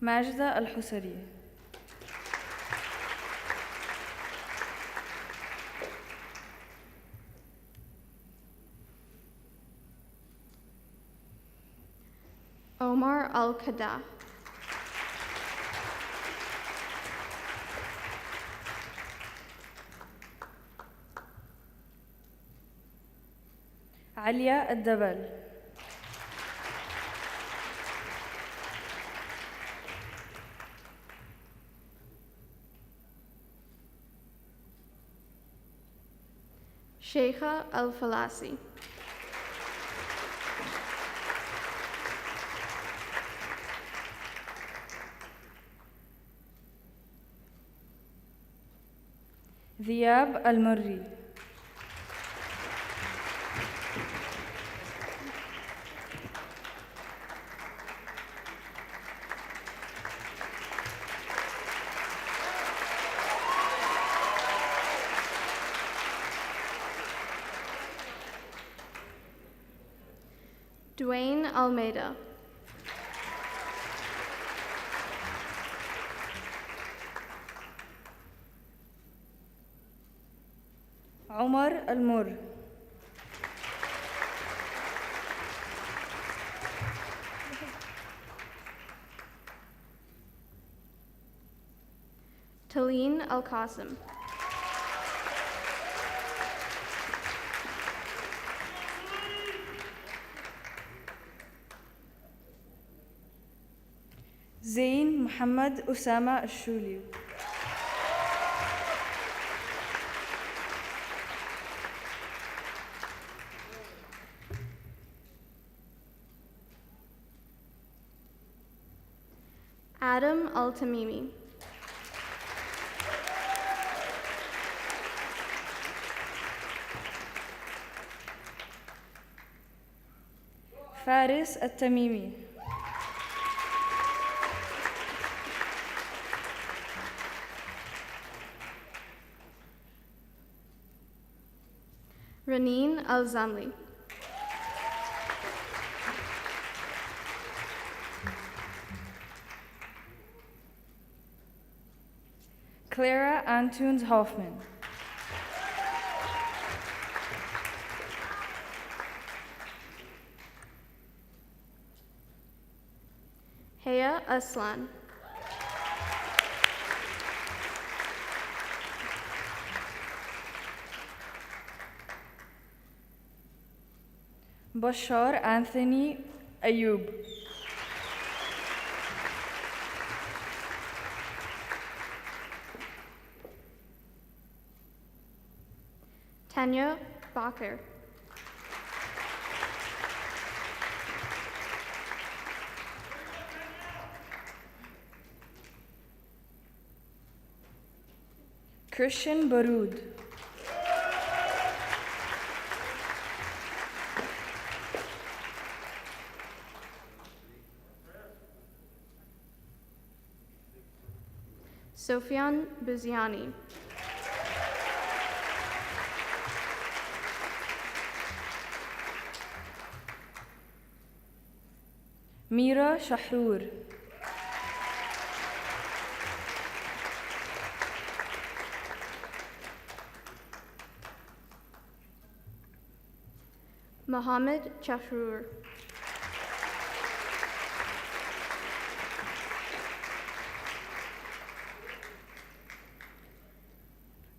Speaker 14: Majda Al-Husari.
Speaker 12: Omar Al-Qada.
Speaker 14: Alia Al-Dabal.
Speaker 12: Sheikha Al-Falasi.
Speaker 14: Dhiab Al-Murri.
Speaker 12: Dwayne Almeida.
Speaker 14: Omar Al-Mur.
Speaker 12: Talene Al-Qasim.
Speaker 14: Zain Muhammad Usama Al-Shuli.
Speaker 12: Adam Al-Tamimi.
Speaker 14: Faris Al-Tamimi.
Speaker 12: Raneen Al-Zamli.
Speaker 14: Clara Antunes Hoffman.
Speaker 12: Haya Aslan.
Speaker 14: Bashar Anthony Ayub.
Speaker 12: Tanya Bakr.
Speaker 14: Christian Baroud.
Speaker 9: Sofian Buziani.
Speaker 14: Mira Shahrur.
Speaker 9: Mohammed Chafrur.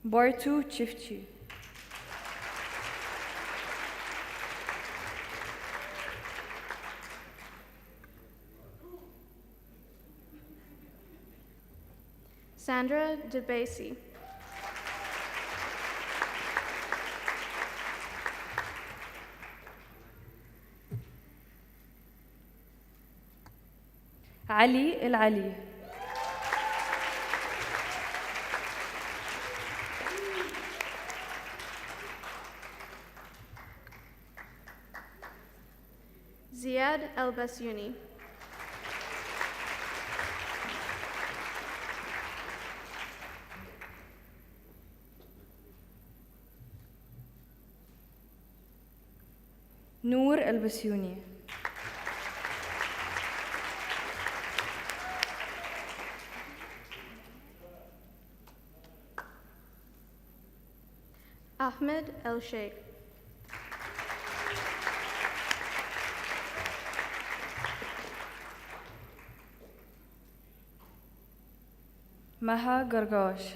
Speaker 14: Bartu Chifchi.
Speaker 9: Sandra DeBasi.
Speaker 14: Ali El Ali.
Speaker 9: Ziad El Basuni.
Speaker 14: Noor El Basuni.
Speaker 9: Ahmed El Sheikh.
Speaker 14: Maha Gargash.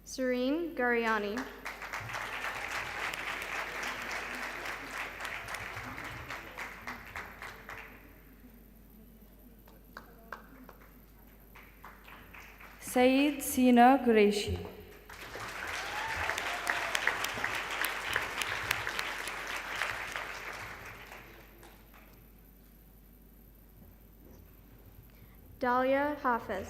Speaker 9: Serene Gariani.
Speaker 14: Saeed Sina Qureshi.
Speaker 9: Dahlia Hafiz.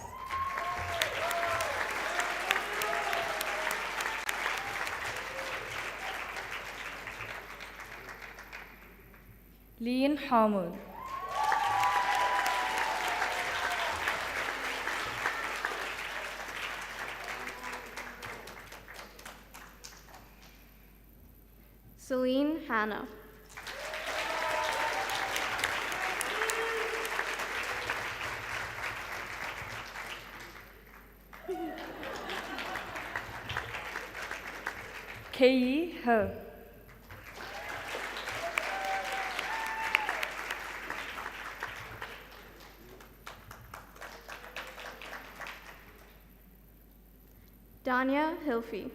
Speaker 14: Leen Hamud.
Speaker 9: Celine Hanna.
Speaker 14: Kei He.
Speaker 9: Danya Hilfi.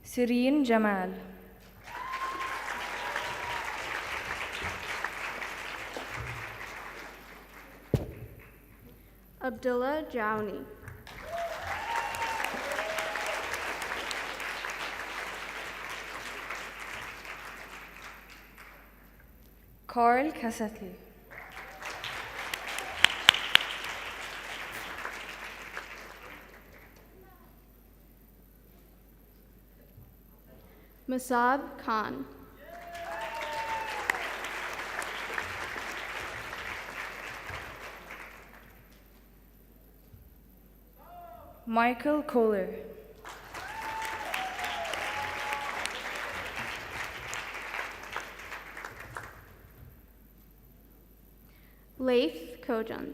Speaker 14: Serene Jamal.
Speaker 9: Abdullah Jouni.
Speaker 14: Carl Kasatli.
Speaker 9: Masab Khan.
Speaker 14: Michael Kohler.
Speaker 9: Leif Kojan.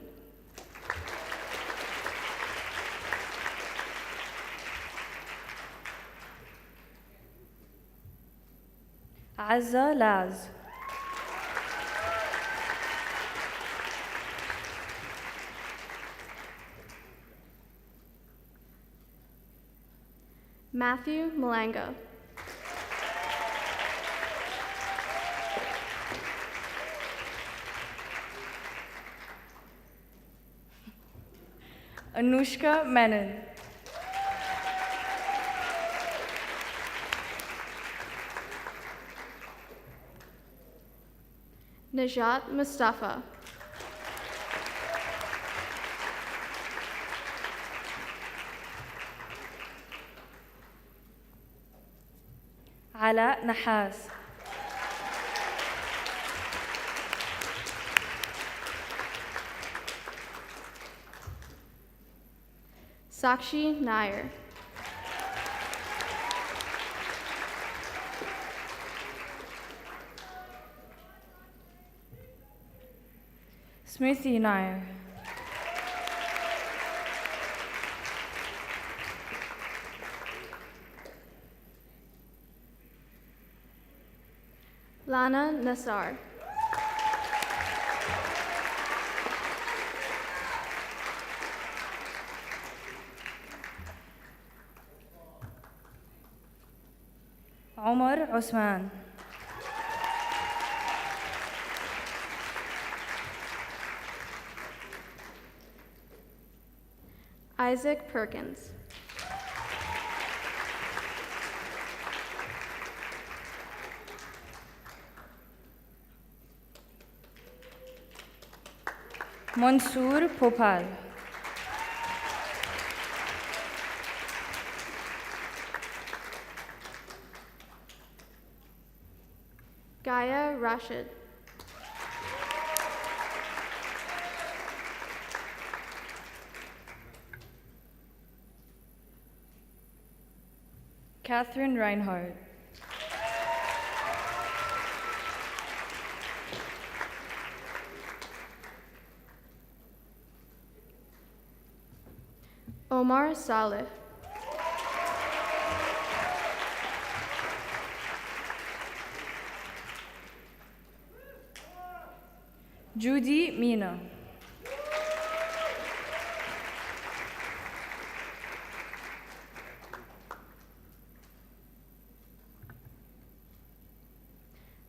Speaker 14: Azza Laz.
Speaker 9: Matthew Malanga.
Speaker 14: Anushka Menon.
Speaker 9: Najat Mustafa.
Speaker 14: علاء نحاس
Speaker 9: Sakshi Nair.
Speaker 14: Smriti Nair
Speaker 9: Lana Nassar.
Speaker 14: عمر عثمان
Speaker 9: Isaac Perkins.
Speaker 14: منصور پوپال
Speaker 9: Gaia Rashid.
Speaker 14: Catherine Reinhardt
Speaker 9: Omar Saleh.
Speaker 14: Judy Mina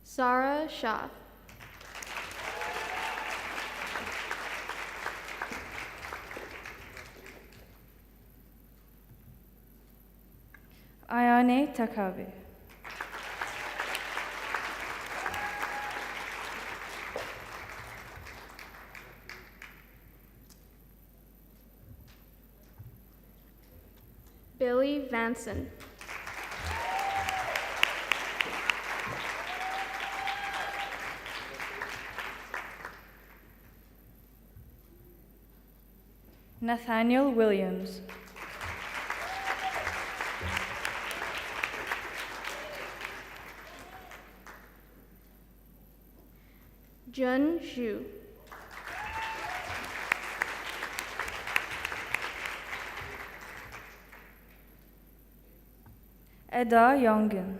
Speaker 9: Sarah Shah.
Speaker 14: Ayane Takabe
Speaker 9: Billy Vanson.
Speaker 14: Nathaniel Williams
Speaker 9: Jun Zhu.
Speaker 14: Eda Yongin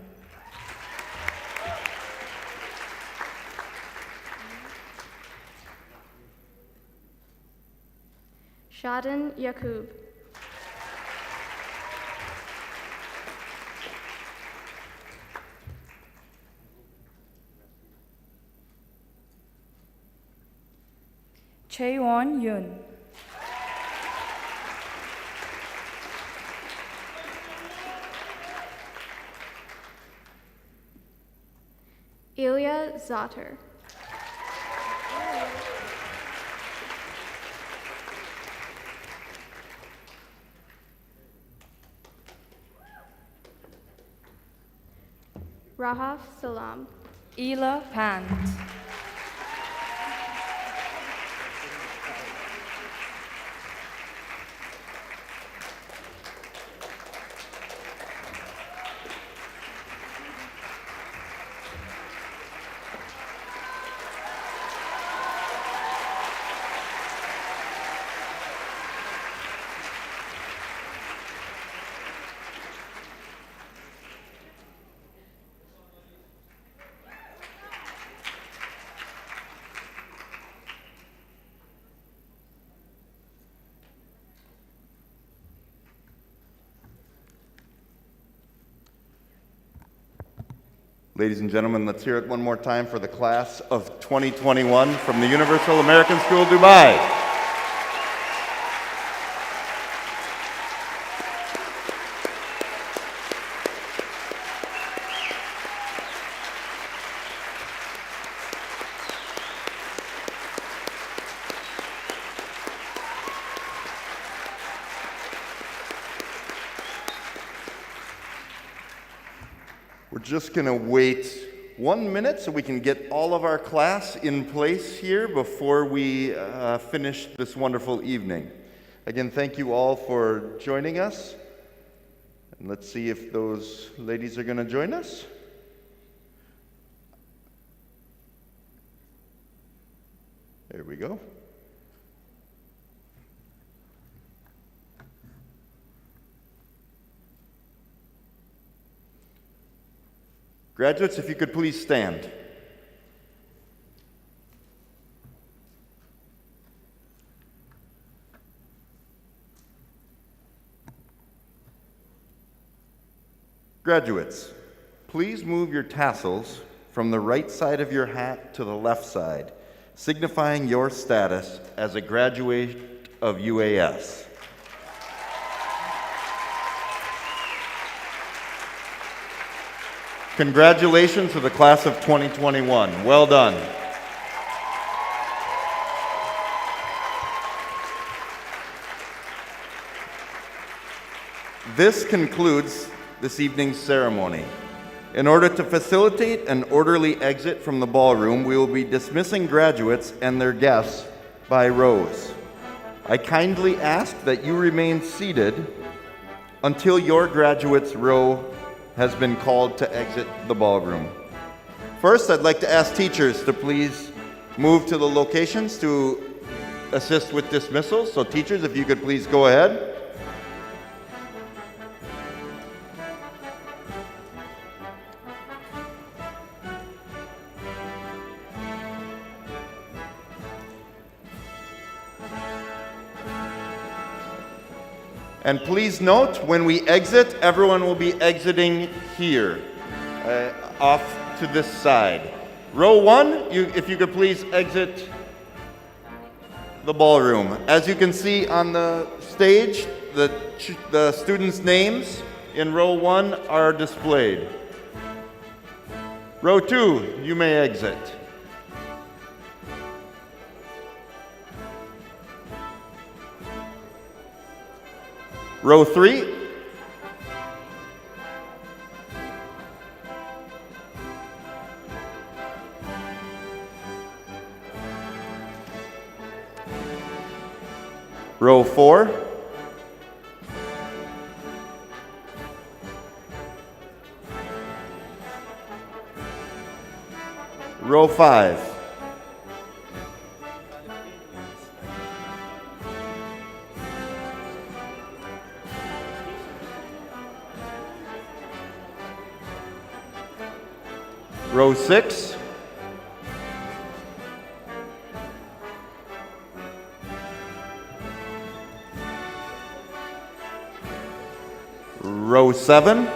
Speaker 9: Shadan Yakub.
Speaker 14: Chaewon Yoon
Speaker 9: Ilya Zater. Rahaf Salam.
Speaker 14: Ela Pant
Speaker 1: Ladies and gentlemen, let's hear it one more time for the class of 2021 from the Universal American School, Dubai. We're just going to wait 1 minute so we can get all of our class in place here before we finish this wonderful evening. Again, thank you all for joining us. And let's see if those ladies are going to join us. There we go. Graduates, if you could please stand. Graduates, please move your tassels from the right side of your hat to the left side, signifying your status as a graduate of UAS. Congratulations to the class of 2021. Well done. This concludes this evening's ceremony. In order to facilitate an orderly exit from the ballroom, we will be dismissing graduates and their guests by rows. I kindly ask that you remain seated until your graduate's row has been called to exit the ballroom. First, I'd like to ask teachers to please move to the locations to assist with dismissals. So teachers, if you could please go ahead. And please note, when we exit, everyone will be exiting here, off to this side. Row 1, if you could please exit the ballroom. As you can see on the stage, the students' names in row 1 are displayed. Row 2, you may exit. Row 3. Row 4. Row 5. Row 6. Row 7.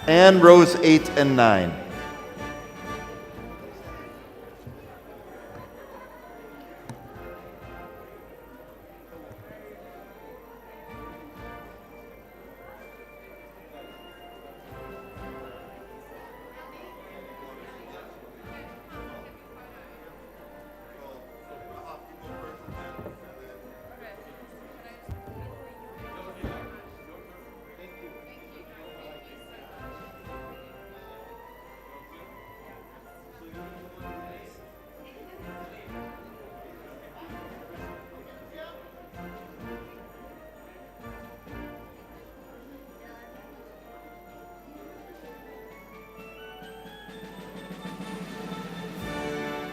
Speaker 1: And rows 8 and 9.